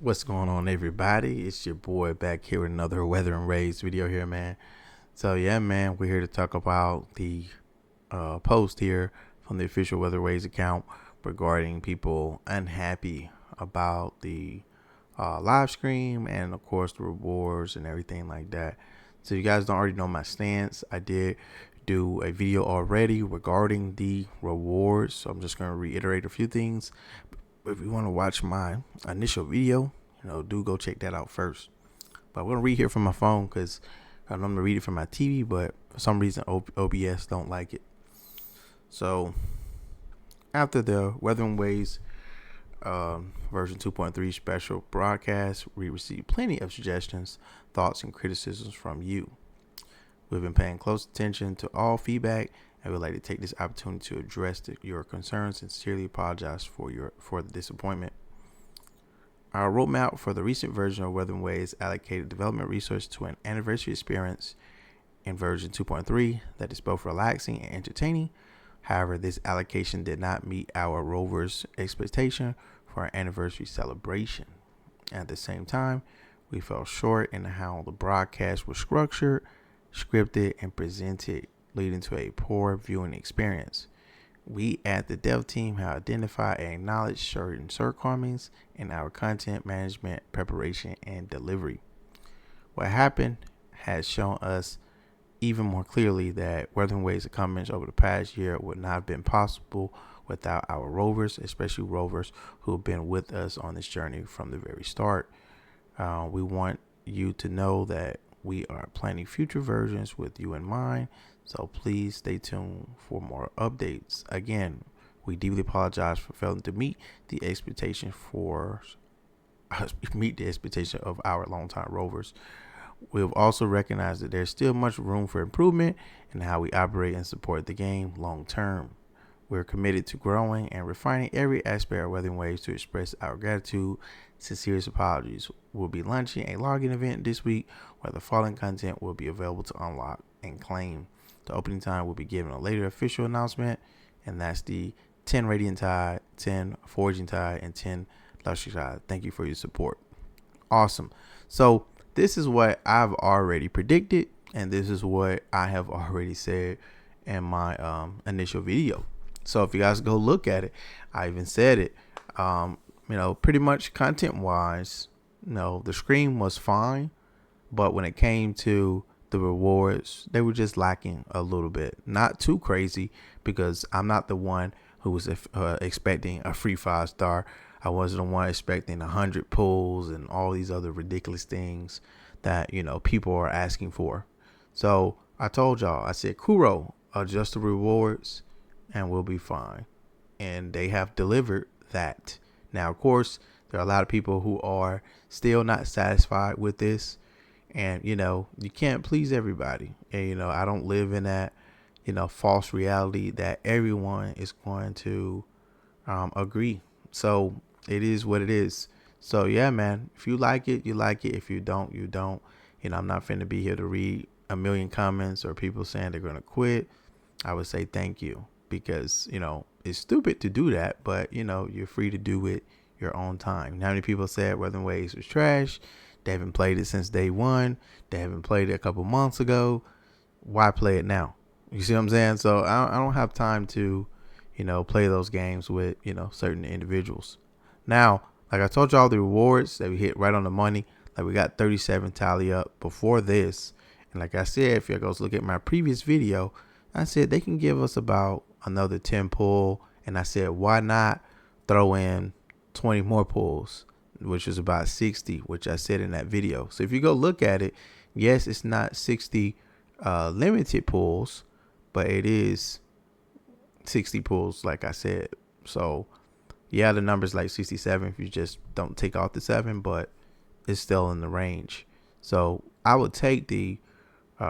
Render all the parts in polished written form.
What's going on, everybody? It's your boy back here with another Wuthering video here, man. So yeah, man, we're here to talk about the post here from the official Weatherways account regarding people unhappy about the live stream and of course the rewards and everything like that. So you guys don't already know my stance. I did do a video already regarding the rewards, so I'm just going to reiterate a few things. If you want to watch my initial video, do go check that out first. But I'm going to read here from my phone because I normally read it from my TV, but for some reason OBS don't like it. So after the Wuthering Waves version 2.3 special broadcast, we received plenty of suggestions, thoughts, and criticisms from you. We've been paying close attention to all feedback and would like to take this opportunity to address your concerns and sincerely apologize for the disappointment. Our roadmap for the recent version of Wuthering Waves allocated development resources to an anniversary experience in version 2.3 that is both relaxing and entertaining. However, this allocation did not meet our rovers' expectation for our anniversary celebration. At the same time, we fell short in how the broadcast was structured, scripted, and presented, leading to a poor viewing experience. We at the dev team have identified and acknowledged certain shortcomings in our content management, preparation, and delivery. What happened has shown us even more clearly that Wuthering Waves accomplishments over the past year would not have been possible without our rovers, especially rovers who have been with us on this journey from the very start. We want you to know that we are planning future versions with you in mind, so please stay tuned for more updates. Again, we deeply apologize for failing to meet the expectation of our longtime rovers. We have also recognized that there's still much room for improvement in how we operate and support the game long term. We're committed to growing and refining every aspect of Wuthering Waves to express our gratitude. Sincerest apologies. We'll be launching a login event this week where the following content will be available to unlock and claim. The opening time will be given a later official announcement, and that's the 10 Radiant Tide, 10 Forging Tide, and 10 Lustrous Tide. Thank you for your support. Awesome. So this is what I've already predicted, and this is what I have already said in my initial video. So if you guys go look at it, I even said it. Pretty much content wise, the screen was fine, but when it came to the rewards, they were just lacking a little bit. Not too crazy, because I'm not the one who was expecting a free 5-star. I wasn't the one expecting 100 pulls and all these other ridiculous things that people are asking for. So I told y'all, I said, Kuro, adjust the rewards and we'll be fine. And they have delivered that. Now, of course, there are a lot of people who are still not satisfied with this. And, you can't please everybody. And, I don't live in that, false reality that everyone is going to agree. So it is what it is. So, yeah, man, if you like it, you like it. If you don't, you don't. I'm not finna be here to read a million comments or people saying they're going to quit. I would say thank you, because, it's stupid to do that. But, you're free to do it your own time. How many people said Wuthering Waves was trash? They haven't played it since day one. They haven't played it a couple months ago. Why play it now? You see what I'm saying? So I don't have time to, play those games with, certain individuals. Now, like I told y'all, the rewards that we hit right on the money. Like we got 37 tally up before this. And like I said, if you guys look at my previous video, I said they can give us about another 10 pull. And I said, why not throw in 20 more pulls, which is about 60, which I said in that video. So if you go look at it, yes, it's not 60 limited pulls, but it is 60 pulls, like I said. So yeah, the number's like 67 if you just don't take off the 7, but it's still in the range. So I would take the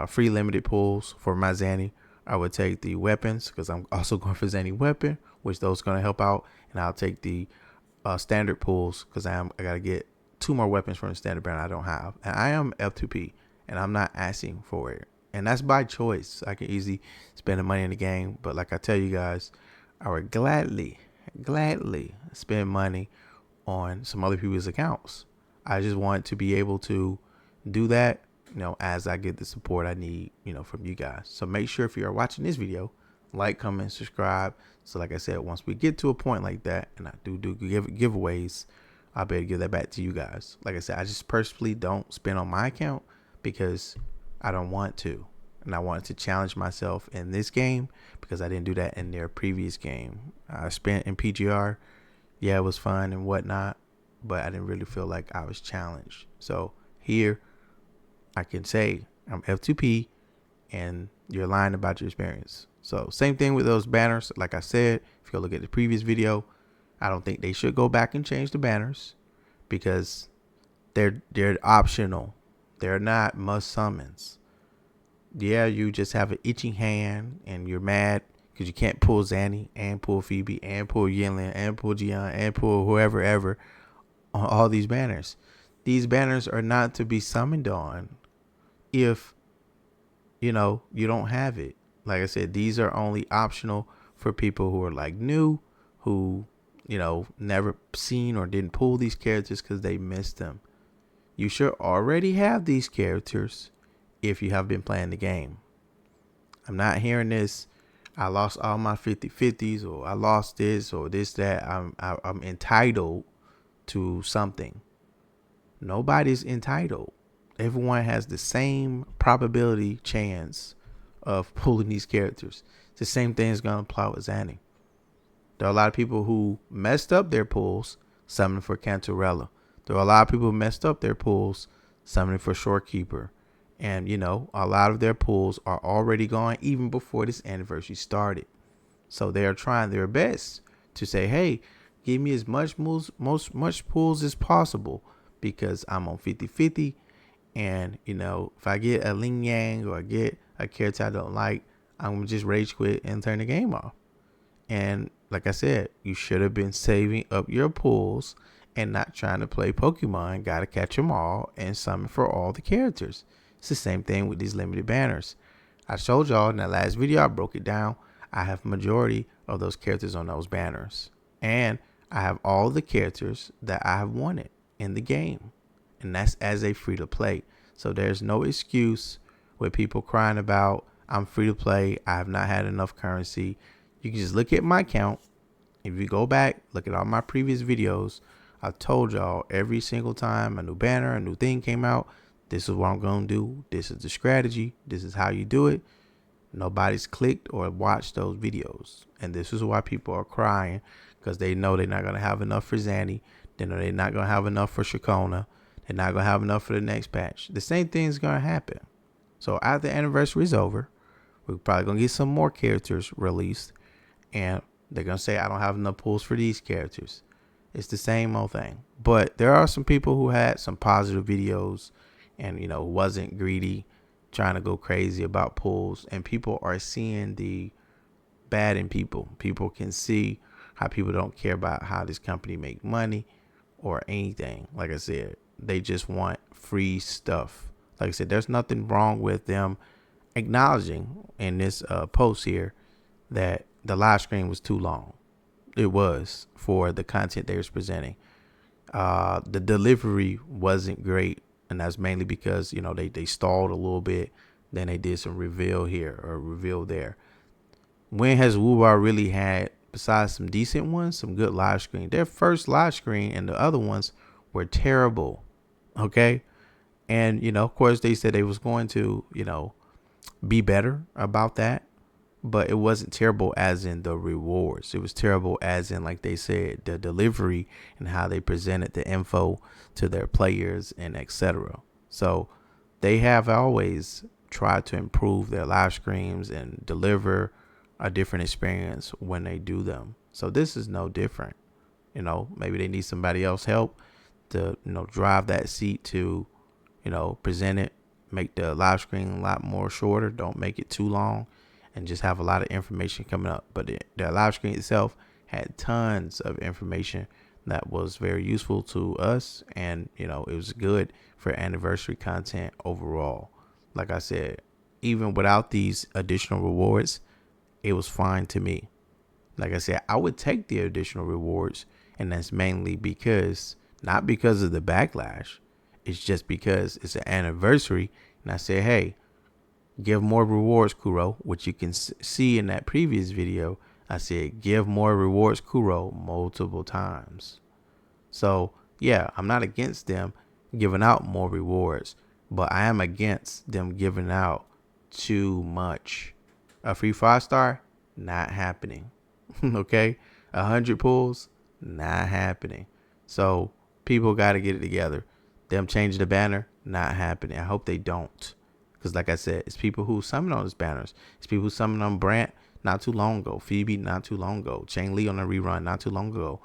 free limited pulls for my Zanny. I would take the weapons, because I'm also going for Zanny weapon, which those are going to help out. And I'll take the standard pulls, because I got to get 2 more weapons from the standard brand I don't have. And I am F2P, and I'm not asking for it. And that's by choice. I can easily spend the money in the game. But like I tell you guys, I would gladly spend money on some other people's accounts. I just want to be able to do that, as I get the support I need, from you guys. So make sure if you are watching this video, like, comment, subscribe. So like I said, once we get to a point like that, and I do giveaways, I'll be able to give that back to you guys. Like I said, I just personally don't spend on my account because I don't want to. And I wanted to challenge myself in this game because I didn't do that in their previous game. I spent in PGR. Yeah, it was fun and whatnot, but I didn't really feel like I was challenged. So here I can say I'm F2P and you're lying about your experience. So same thing with those banners. Like I said, if you look at the previous video, I don't think they should go back and change the banners because they're optional. They're not must summons. Yeah, you just have an itching hand and you're mad because you can't pull Zanny and pull Phoebe and pull Yinlin and pull Jian and pull whoever ever on all these banners. These banners are not to be summoned on if, you don't have it. Like I said, these are only optional for people who are like new, who, never seen or didn't pull these characters because they missed them. You should already have these characters if you have been playing the game. I'm not hearing this, I lost all my 50/50s or I lost this or this, that. I'm entitled to something. Nobody's entitled. Everyone has the same probability chance of pulling these characters. It's the same thing is going to apply with Zanny. There are a lot of people who messed up their pulls summoning for Cantarella. There are a lot of people who messed up their pulls summoning for Shorekeeper. And, a lot of their pulls are already gone even before this anniversary started. So they are trying their best to say, hey, give me as much much pulls as possible because I'm on 50/50. And, if I get a Ling Yang or I get a character I don't like, I'm going to just rage quit and turn the game off. And like I said, you should have been saving up your pulls and not trying to play Pokemon. Got to catch them all and summon for all the characters. It's the same thing with these limited banners. I showed y'all in that last video, I broke it down. I have majority of those characters on those banners. And I have all the characters that I have wanted in the game. And that's as a free to play. So there's no excuse with people crying about I'm free to play, I have not had enough currency. You can just look at my account. If you go back, look at all my previous videos, I told y'all every single time a new banner, a new thing came out, this is what I'm going to do. This is the strategy. This is how you do it. Nobody's clicked or watched those videos. And this is why people are crying, because they know they're not going to have enough for Zanny. They know they're not going to have enough for Shakona. They're not going to have enough for the next patch. The same thing is going to happen. So after the anniversary is over, we're probably going to get some more characters released. And they're going to say, I don't have enough pulls for these characters. It's the same old thing. But there are some people who had some positive videos and, wasn't greedy, trying to go crazy about pulls. And people are seeing the bad in people. People can see how people don't care about how this company make money or anything. Like I said, they just want free stuff. Like I said, there's nothing wrong with them acknowledging in this post here that the live stream was too long. It was for the content they was presenting. The delivery wasn't great, and that's mainly because they stalled a little bit. Then they did some reveal here or reveal there. When has WuWa really had, besides some decent ones, some good live screen? Their first live screen and the other ones were terrible. Okay, and of course they said they was going to be better about that. But it wasn't terrible as in the rewards. It was terrible as in, like they said, the delivery and how they presented the info to their players and etc. So they have always tried to improve their live streams and deliver a different experience when they do them. So this is no different. Maybe they need somebody else help to, drive that seat to, present it, make the live stream a lot more shorter. Don't make it too long. And just have a lot of information coming up. But the live screen itself had tons of information that was very useful to us. And, it was good for anniversary content overall. Like I said, even without these additional rewards, it was fine to me. Like I said, I would take the additional rewards. And that's mainly because, not because of the backlash, It's just because it's an anniversary. And I said, hey, give more rewards, Kuro, which you can see in that previous video. I said, give more rewards, Kuro, multiple times. So, yeah, I'm not against them giving out more rewards, but I am against them giving out too much. A free 5-star, not happening. Okay? 100 pulls, not happening. So, people got to get it together. Them changing the banner, not happening. I hope they don't. Because like I said, it's people who summon on those banners. It's people who summon on Brant not too long ago. Phoebe not too long ago. Chang Li on a rerun not too long ago.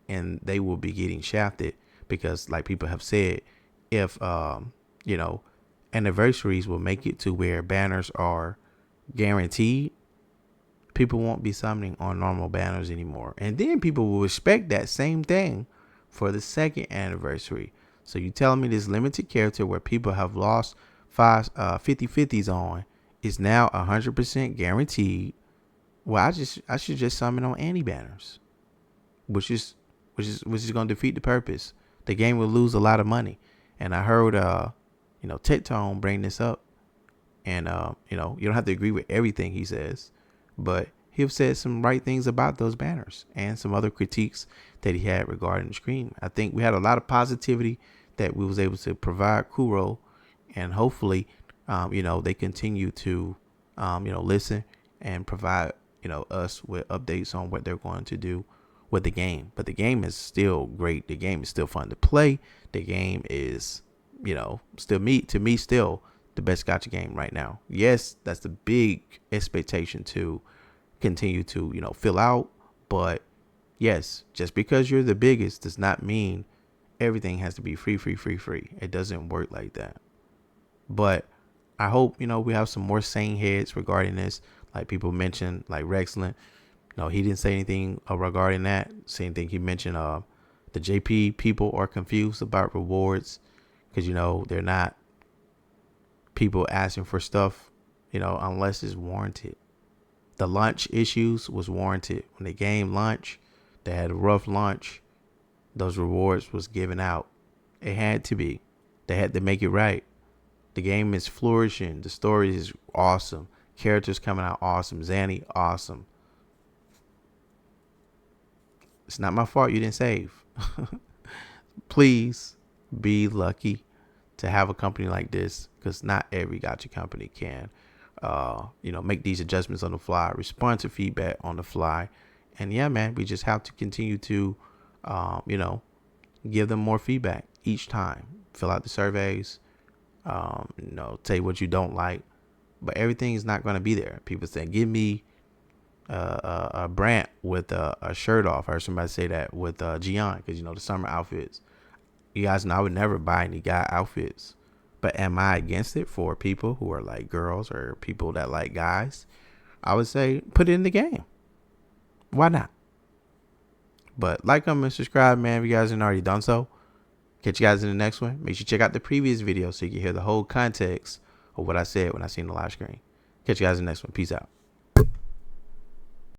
And they will be getting shafted because, like people have said, if, anniversaries will make it to where banners are guaranteed, people won't be summoning on normal banners anymore. And then people will respect that same thing for the second anniversary. So you telling me this limited character where people have lost 50/50s on is now 100% guaranteed? Well, I should just summon on anti-banners, which is going to defeat the purpose. The game will lose a lot of money. And I heard Tectone bring this up, and you don't have to agree with everything he says, but he've said some right things about those banners and some other critiques that he had regarding the screen. I think we had a lot of positivity that we was able to provide Kuro, and hopefully, they continue to, listen and provide, us with updates on what they're going to do with the game. But the game is still great. The game is still fun to play. The game is, still the best gacha game right now. Yes, that's the big expectation to continue to, fill out. But yes, just because you're the biggest does not mean everything has to be free. It doesn't work like that. But I hope, we have some more sane heads regarding this. Like people mentioned, like Rexlin. He didn't say anything regarding that. Same thing he mentioned, the JP people are confused about rewards because, they're not people asking for stuff, unless it's warranted. The launch issues was warranted. When the game launched, they had a rough launch. Those rewards was given out. It had to be. They had to make it right. The game is flourishing. The story is awesome. Characters coming out awesome. Zanny, awesome. It's not my fault you didn't save. Please be lucky to have a company like this, because not every gacha company can, make these adjustments on the fly, respond to feedback on the fly. And yeah, man, we just have to continue to, give them more feedback each time. Fill out the surveys, tell you what you don't like, but everything is not going to be there. People say, give me a Brant with a shirt off. I heard somebody say that with Gian, because the summer outfits. You guys know I would never buy any guy outfits, but am I against it for people who are like girls or people that like guys? I would say put it in the game. Why not? But like, comment, and subscribe, man, if you guys haven't already done so. Catch you guys in the next one. Make sure you check out the previous video so you can hear the whole context of what I said when I seen the live screen. Catch you guys in the next one. Peace out.